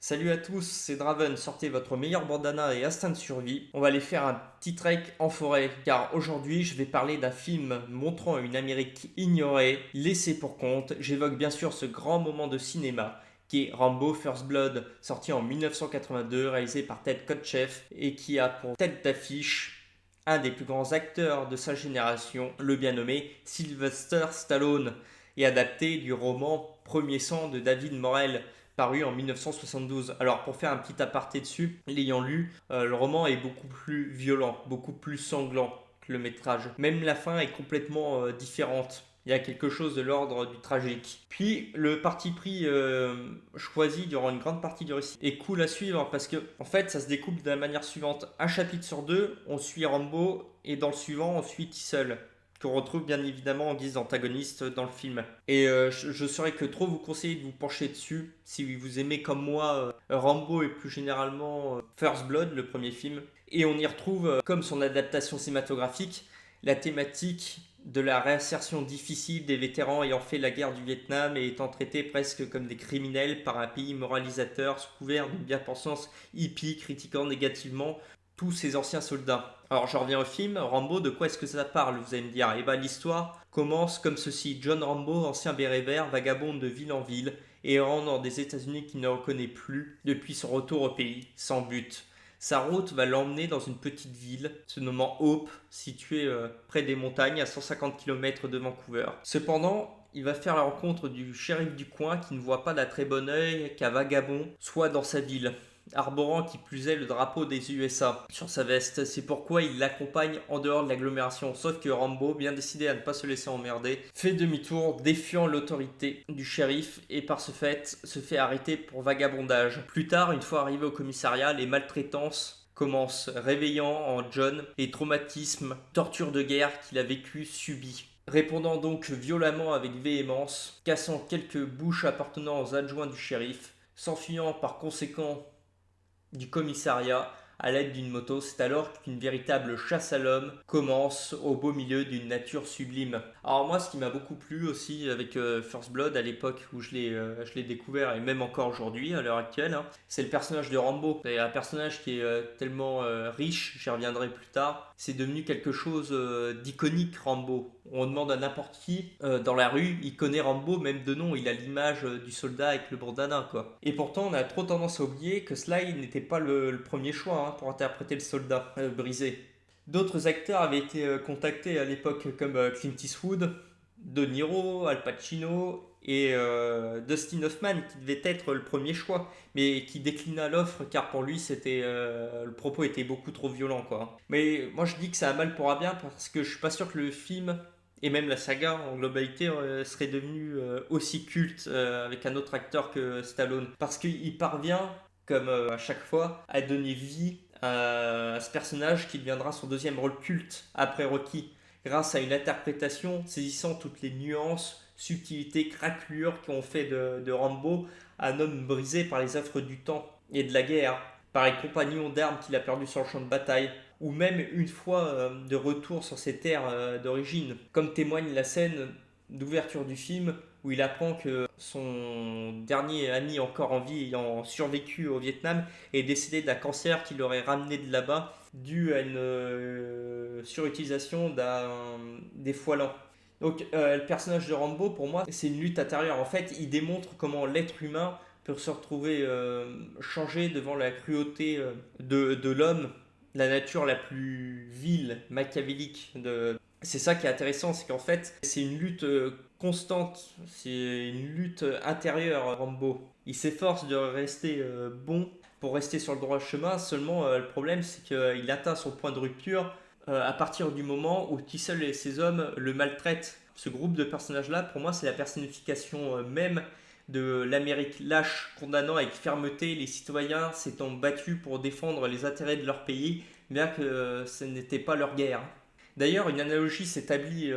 Salut à tous, c'est Draven, sortez votre meilleur bandana et instinct de survie. On va aller faire un petit trek en forêt, car aujourd'hui je vais parler d'un film montrant une Amérique ignorée, laissée pour compte. J'évoque bien sûr ce grand moment de cinéma qui est Rambo First Blood, sorti en 1982, réalisé par Ted Kotcheff, et qui a pour tête d'affiche un des plus grands acteurs de sa génération, le bien nommé Sylvester Stallone, et adapté du roman Premier sang de David Morrell, paru en 1972. Alors pour faire un petit aparté dessus, l'ayant lu, le roman est beaucoup plus violent, beaucoup plus sanglant que le métrage. Même la fin est complètement différente. Il y a quelque chose de l'ordre du tragique. Puis le parti pris choisi durant une grande partie du récit est cool à suivre parce que en fait ça se découpe de la manière suivante. Un chapitre sur deux, on suit Rambo et dans le suivant on suit Tissel, qu'on retrouve bien évidemment en guise d'antagoniste dans le film. Et je ne saurais que trop vous conseiller de vous pencher dessus si vous aimez comme moi Rambo et plus généralement First Blood, le premier film. Et on y retrouve, comme son adaptation cinématographique, la thématique de la réinsertion difficile des vétérans ayant fait la guerre du Vietnam et étant traités presque comme des criminels par un pays moralisateur sous couvert d'une bien-pensance hippie critiquant négativement tous ces anciens soldats. Alors je reviens au film, Rambo, de quoi est-ce que ça parle, vous allez me dire? Eh bien l'histoire commence comme ceci. John Rambo, ancien béret vert, vagabonde de ville en ville, errant dans des États-Unis qu'il ne reconnaît plus depuis son retour au pays, sans but. Sa route va l'emmener dans une petite ville se nommant Hope, située près des montagnes à 150 km de Vancouver. Cependant, il va faire la rencontre du shérif du coin qui ne voit pas d'un très bon œil qu'un vagabond soit dans sa ville, arborant qui plus est le drapeau des USA sur sa veste. C'est pourquoi il l'accompagne en dehors de l'agglomération. Sauf que Rambo, bien décidé à ne pas se laisser emmerder, fait demi-tour, défiant l'autorité du shérif et par ce fait se fait arrêter pour vagabondage. Plus tard, une fois arrivé au commissariat, les maltraitances commencent, réveillant en John les traumatismes, tortures de guerre qu'il a vécu, subis. Répondant donc violemment avec véhémence, cassant quelques bouches appartenant aux adjoints du shérif, s'enfuyant par conséquent du commissariat à l'aide d'une moto. C'est alors qu'une véritable chasse à l'homme commence au beau milieu d'une nature sublime. Alors moi, ce qui m'a beaucoup plu aussi avec First Blood à l'époque où je l'ai découvert et même encore aujourd'hui à l'heure actuelle, hein, c'est le personnage de Rambo. C'est un personnage qui est tellement riche, j'y reviendrai plus tard. C'est devenu quelque chose d'iconique, Rambo. On demande à n'importe qui dans la rue, il connaît Rambo, même de nom, il a l'image du soldat avec le bandana, quoi. Et pourtant, on a trop tendance à oublier que Sly n'était pas le premier choix hein, pour interpréter le soldat brisé. D'autres acteurs avaient été contactés à l'époque comme Clint Eastwood, De Niro, Al Pacino et Dustin Hoffman qui devait être le premier choix mais qui déclina l'offre car pour lui c'était le propos était beaucoup trop violent quoi. Mais moi je dis que ça a mal pour un bien parce que je suis pas sûr que le film et même la saga en globalité serait devenu aussi culte avec un autre acteur que Stallone parce qu'il parvient comme à chaque fois à donner vie à ce personnage qui deviendra son deuxième rôle culte après Rocky grâce à une interprétation saisissant toutes les nuances, subtilités, craquelures qui ont fait de Rambo un homme brisé par les affres du temps et de la guerre, par les compagnons d'armes qu'il a perdus sur le champ de bataille, ou même une fois de retour sur ses terres d'origine, comme témoigne la scène d'ouverture du film où il apprend que son dernier ami encore en vie ayant survécu au Vietnam est décédé d'un cancer qui l'aurait ramené de là-bas dû à une surutilisation des foilants. Donc le personnage de Rambo, pour moi, c'est une lutte intérieure. En fait, il démontre comment l'être humain peut se retrouver changé devant la cruauté de l'homme, la nature la plus vile, machiavélique. C'est ça qui est intéressant, c'est qu'en fait, c'est une lutte constante, c'est une lutte intérieure, Rambo. Il s'efforce de rester bon pour rester sur le droit chemin, seulement le problème c'est qu'il atteint son point de rupture à partir du moment où Tissel et ses hommes le maltraitent. Ce groupe de personnages-là, pour moi, c'est la personnification même de l'Amérique lâche, condamnant avec fermeté les citoyens s'étant battus pour défendre les intérêts de leur pays, bien que ce n'était pas leur guerre. D'ailleurs, une analogie s'établit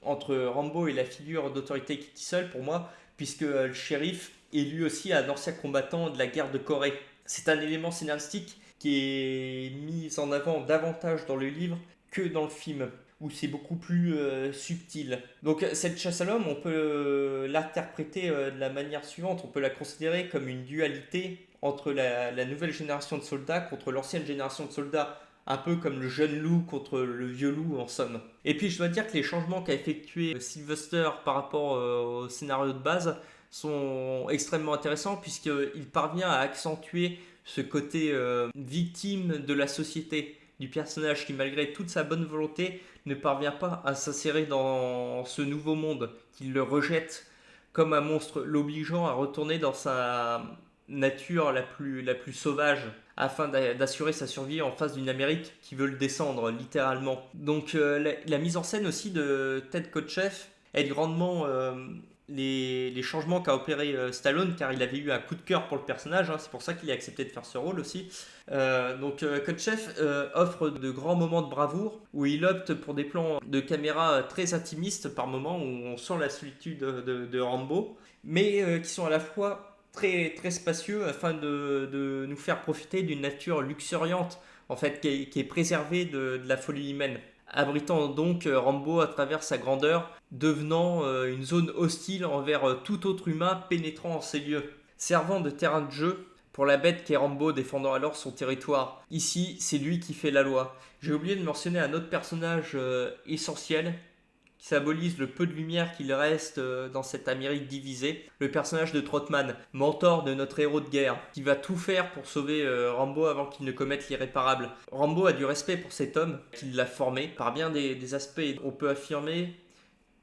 entre Rambo et la figure d'autorité Kitty Seul pour moi, puisque le shérif est lui aussi un ancien combattant de la guerre de Corée. C'est un élément scénaristique qui est mis en avant davantage dans le livre que dans le film, où c'est beaucoup plus subtil. Donc cette chasse à l'homme, on peut l'interpréter de la manière suivante, on peut la considérer comme une dualité entre la nouvelle génération de soldats contre l'ancienne génération de soldats, un peu comme le jeune loup contre le vieux loup en somme. Et puis je dois dire que les changements qu'a effectué Sylvester par rapport au scénario de base sont extrêmement intéressants puisqu'il parvient à accentuer ce côté victime de la société du personnage qui malgré toute sa bonne volonté ne parvient pas à s'insérer dans ce nouveau monde, qu'il le rejette comme un monstre, l'obligeant à retourner dans sa nature la plus sauvage afin d'assurer sa survie en face d'une Amérique qui veut le descendre littéralement. Donc la mise en scène aussi de Ted Kotcheff aide grandement les changements qu'a opéré Stallone car il avait eu un coup de cœur pour le personnage, hein, c'est pour ça qu'il a accepté de faire ce rôle aussi. Kotcheff offre de grands moments de bravoure où il opte pour des plans de caméra très intimistes par moments où on sent la solitude de Rambo, mais qui sont à la fois très spacieux afin de nous faire profiter d'une nature luxuriante en fait qui est préservée de la folie humaine, abritant donc Rambo à travers sa grandeur, devenant une zone hostile envers tout autre humain pénétrant en ces lieux, servant de terrain de jeu pour la bête qu'est Rambo défendant alors son territoire. Ici, c'est lui qui fait la loi. J'ai oublié de mentionner un autre personnage essentiel qui symbolise le peu de lumière qu'il reste dans cette Amérique divisée, le personnage de Trotman, mentor de notre héros de guerre, qui va tout faire pour sauver Rambo avant qu'il ne commette l'irréparable. Rambo a du respect pour cet homme qui l'a formé. Par bien des aspects, on peut affirmer,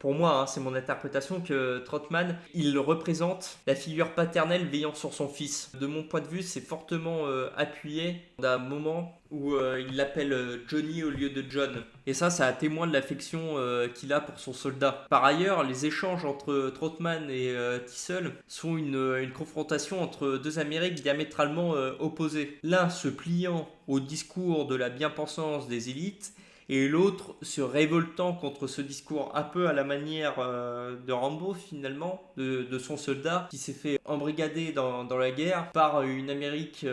pour moi, hein, c'est mon interprétation, que Trotman, il représente la figure paternelle veillant sur son fils. De mon point de vue, c'est fortement appuyé d'un moment où il l'appelle Johnny au lieu de John. Et ça témoin de l'affection qu'il a pour son soldat. Par ailleurs, les échanges entre Trotman et Tissel sont une confrontation entre deux Amériques diamétralement opposées. L'un se pliant au discours de la bien-pensance des élites, et l'autre se révoltant contre ce discours un peu à la manière de Rambo finalement, de son soldat qui s'est fait embrigader dans la guerre par une Amérique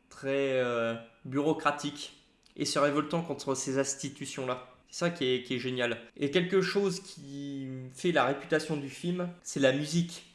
très bureaucratique et se révoltant contre ces institutions-là. C'est ça qui est génial. Et quelque chose qui fait la réputation du film, c'est la musique.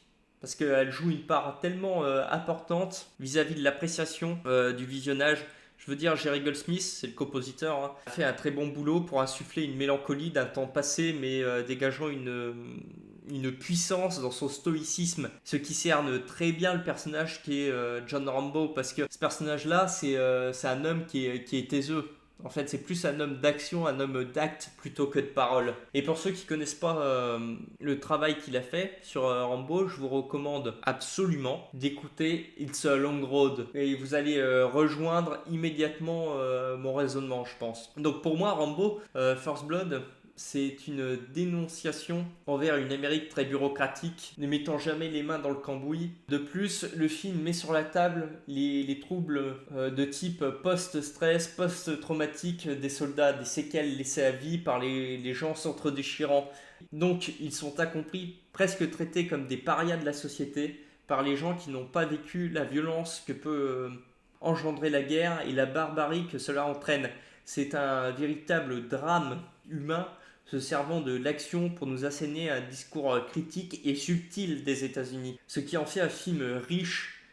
Parce qu'elle joue une part tellement importante vis-à-vis de l'appréciation du visionnage. Je veux dire, Jerry Goldsmith, c'est le compositeur, hein, a fait un très bon boulot pour insuffler une mélancolie d'un temps passé, mais dégageant une puissance dans son stoïcisme, ce qui cerne très bien le personnage qui est John Rambo, parce que ce personnage-là, c'est un homme qui est taiseux. En fait, c'est plus un homme d'action, un homme d'acte plutôt que de parole. Et pour ceux qui ne connaissent pas le travail qu'il a fait sur Rambo, je vous recommande absolument d'écouter It's a Long Road. Et vous allez rejoindre immédiatement mon raisonnement, je pense. Donc pour moi, Rambo, First Blood, c'est une dénonciation envers une Amérique très bureaucratique, ne mettant jamais les mains dans le cambouis. De plus, le film met sur la table les troubles de type post-stress, post-traumatique des soldats, des séquelles laissées à vie par les gens s'entre-déchirant. Donc, ils sont incompris, presque traités comme des parias de la société par les gens qui n'ont pas vécu la violence que peut engendrer la guerre et la barbarie que cela entraîne. C'est un véritable drame humain se servant de l'action pour nous asséner un discours critique et subtil des États-Unis. Ce qui en fait un film riche,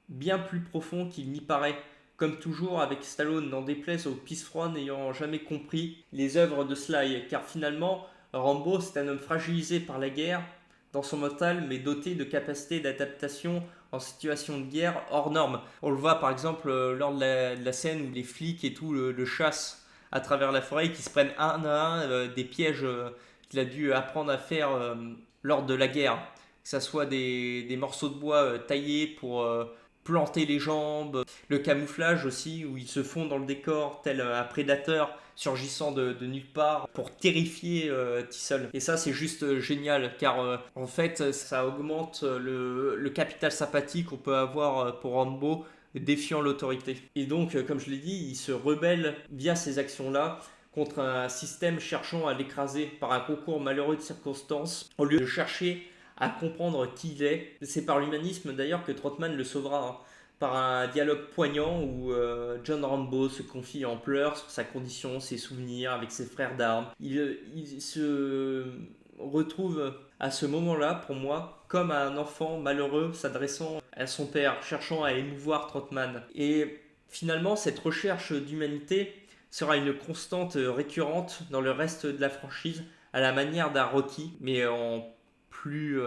bien plus profond qu'il n'y paraît. Comme toujours avec Stallone, n'en déplaise au pisse-froid n'ayant jamais compris les œuvres de Sly, car finalement, Rambo c'est un homme fragilisé par la guerre dans son mental, mais doté de capacités d'adaptation en situation de guerre hors normes. On le voit par exemple lors de la scène où les flics et tout le chassent à travers la forêt, qui se prennent un à un des pièges qu'il a dû apprendre à faire lors de la guerre. Que ce soit des morceaux de bois taillés pour planter les jambes, le camouflage aussi, où ils se font dans le décor tel un prédateur surgissant de nulle part pour terrifier Tissel. Et ça, c'est juste génial, car en fait, ça augmente le capital sympathie qu'on peut avoir pour Rambo, défiant l'autorité. Et donc, comme je l'ai dit, il se rebelle via ces actions-là contre un système cherchant à l'écraser par un concours malheureux de circonstances, au lieu de chercher à comprendre qui il est. C'est par l'humanisme d'ailleurs que Trotman le sauvera, hein, par un dialogue poignant où John Rambo se confie en pleurs sur sa condition, ses souvenirs avec ses frères d'armes. Il se retrouve à ce moment-là, pour moi, comme à un enfant malheureux s'adressant à son père, cherchant à émouvoir Trotman. Et finalement, cette recherche d'humanité sera une constante récurrente dans le reste de la franchise, à la manière d'un Rocky, mais en plus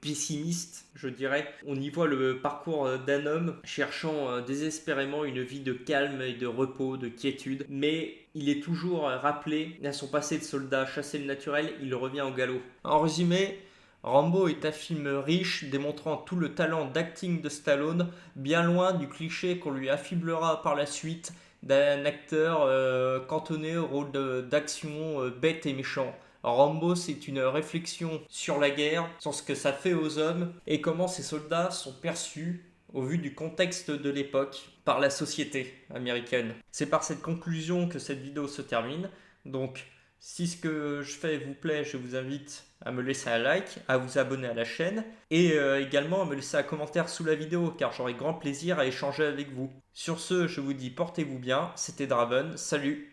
pessimiste, je dirais. On y voit le parcours d'un homme cherchant désespérément une vie de calme et de repos, de quiétude, mais il est toujours rappelé à son passé de soldat. Chasser le naturel, il revient au galop. En résumé, Rambo est un film riche, démontrant tout le talent d'acting de Stallone, bien loin du cliché qu'on lui affiblera par la suite d'un acteur cantonné au rôle d'action bête et méchant. Rambo, c'est une réflexion sur la guerre, sur ce que ça fait aux hommes et comment ces soldats sont perçus au vu du contexte de l'époque par la société américaine. C'est par cette conclusion que cette vidéo se termine. Donc, si ce que je fais vous plaît, je vous invite à me laisser un like, à vous abonner à la chaîne et également à me laisser un commentaire sous la vidéo car j'aurai grand plaisir à échanger avec vous. Sur ce, je vous dis portez-vous bien, c'était Draven, salut!